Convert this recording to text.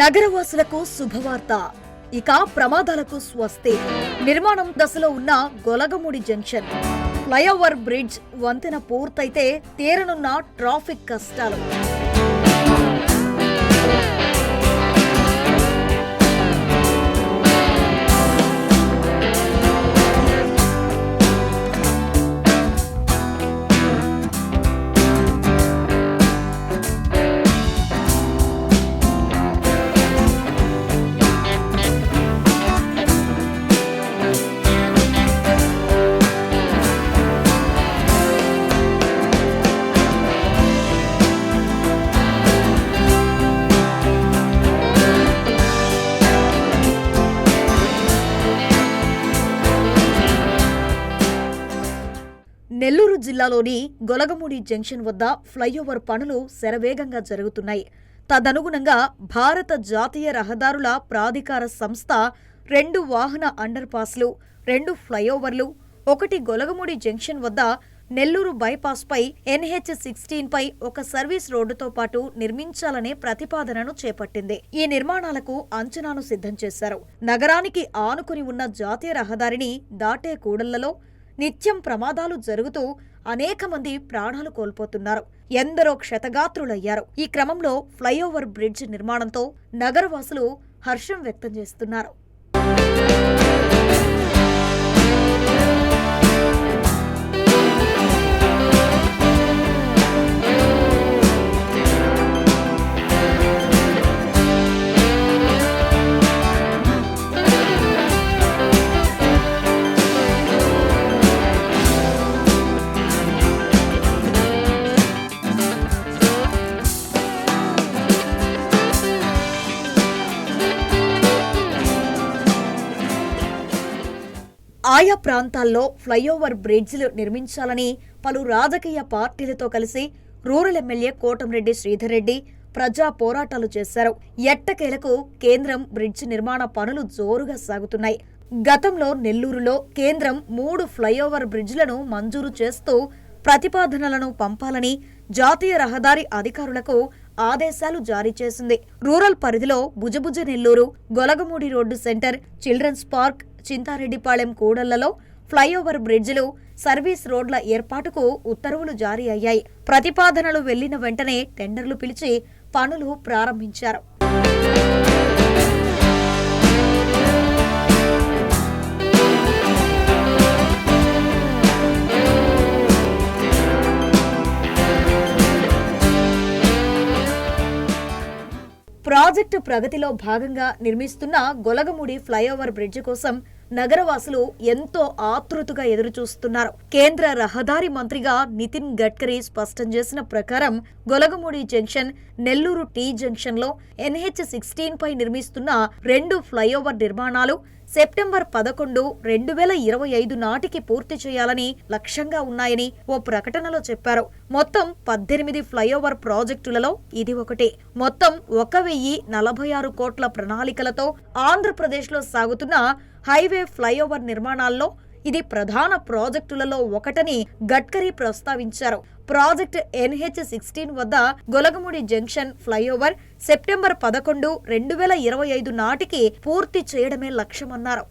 నగరవాసులకు శుభవార్త. ఇక ప్రమాదాలకు స్వస్తి. నిర్మాణం దశలో ఉన్న గొలగముడి జంక్షన్ ఫ్లైఓవర్ బ్రిడ్జ్ వంతెన పూర్తయితే తీరనున్న ట్రాఫిక్ కష్టాలు. నెల్లూరు జిల్లాలోని గొలగముడి జంక్షన్ వద్ద ఫ్లైఓవర్ పనులు శరవేగంగా జరుగుతున్నాయి. తదనుగుణంగా భారత జాతీయ రహదారుల ప్రాధికార సంస్థ 2 వాహన అండర్ పాస్లు, 2 ఫ్లైఓవర్లు, 1 గొలగముడి జంక్షన్ వద్ద నెల్లూరు బైపాస్ పై NH-16 పై ఒక సర్వీస్ రోడ్డుతో పాటు నిర్మించాలనే ప్రతిపాదనను చేపట్టింది. ఈ నిర్మాణాలకు అంచనాను సిద్ధం చేశారు. నగరానికి ఆనుకుని ఉన్న జాతీయ రహదారిని దాటే కూడళ్లలో నిత్యం ప్రమాదాలు జరుగుతూ అనేక మంది ప్రాణాలు కోల్పోతున్నారు. ఎందరో క్షతగాత్రులయ్యారు. ఈ క్రమంలో ఫ్లైఓవర్ బ్రిడ్జ్ నిర్మాణంతో నగరవాసులు హర్షం వ్యక్తం చేస్తున్నారు. ఆయా ప్రాంతాల్లో ఫ్లైఓవర్ బ్రిడ్జిలు నిర్మించాలని పలు రాజకీయ పార్టీలతో కలిసి రూరల్ ఎమ్మెల్యే కోటంరెడ్డి శ్రీధర్ రెడ్డి ప్రజా పోరాటాలు చేశారు. ఎట్టకేలకు కేంద్రం బ్రిడ్జ్ నిర్మాణ పనులు జోరుగా సాగుతున్నాయి. గతంలో నెల్లూరులో కేంద్రం 3 ఫ్లైఓవర్ బ్రిడ్జిలను మంజూరు చేస్తూ ప్రతిపాదనలను పంపాలని జాతీయ రహదారి అధికారులకు ఆదేశాలు జారీ చేసింది. రూరల్ పరిధిలో భుజభుజ Nellore, Golagamudi road centre, children's park, Chintareddypalem కూడళ్లలో ఫ్లైఓవర్ బ్రిడ్జిలు, సర్వీస్ రోడ్ల ఏర్పాటుకు ఉత్తర్వులు జారీ అయ్యాయి. ప్రతిపాదనలు వెళ్లిన వెంటనే టెండర్లు పిలిచి పనులు ప్రారంభించారు. ప్రాజెక్టు ప్రగతిలో భాగంగా నిర్మిస్తున్న గొలగముడి ఫ్లైఓవర్ బ్రిడ్జి కోసం నగరవాసులు ఎంతో ఆతృతగా ఎదురుచూస్తున్నారు. కేంద్ర రహదారి మంత్రిగా నితిన్ గడ్కరీ స్పష్టం చేసిన ప్రకారం Golagamudi junction, Nellore tea junction లో NH-16 పై నిర్మిస్తున్న 2 ఫ్లైఓవర్ నిర్మాణాలు సెప్టెంబర్ 11, 2025 నాటికి పూర్తి చేయాలని లక్ష్యంగా ఉన్నాయని ఓ ప్రకటనలో చెప్పారు. మొత్తం 18 ఫ్లైఓవర్ ప్రాజెక్టులలో ఇది ఒకటి. మొత్తం 1046 కోట్ల ప్రణాళికలతో ఆంధ్రప్రదేశ్లో సాగుతున్న హైవే ఫ్లైఓవర్ నిర్మాణాల్లో ఇది ప్రధాన ప్రాజెక్టులలో ఒకటని గడ్కరీ ప్రస్తావించారు. ప్రాజెక్ట్ NH-16 వద్ద గొలగముడి జంక్షన్ ఫ్లైఓవర్ సెప్టెంబర్ 11, 2025 నాటికి పూర్తి చేయడమే లక్ష్యమన్నారు.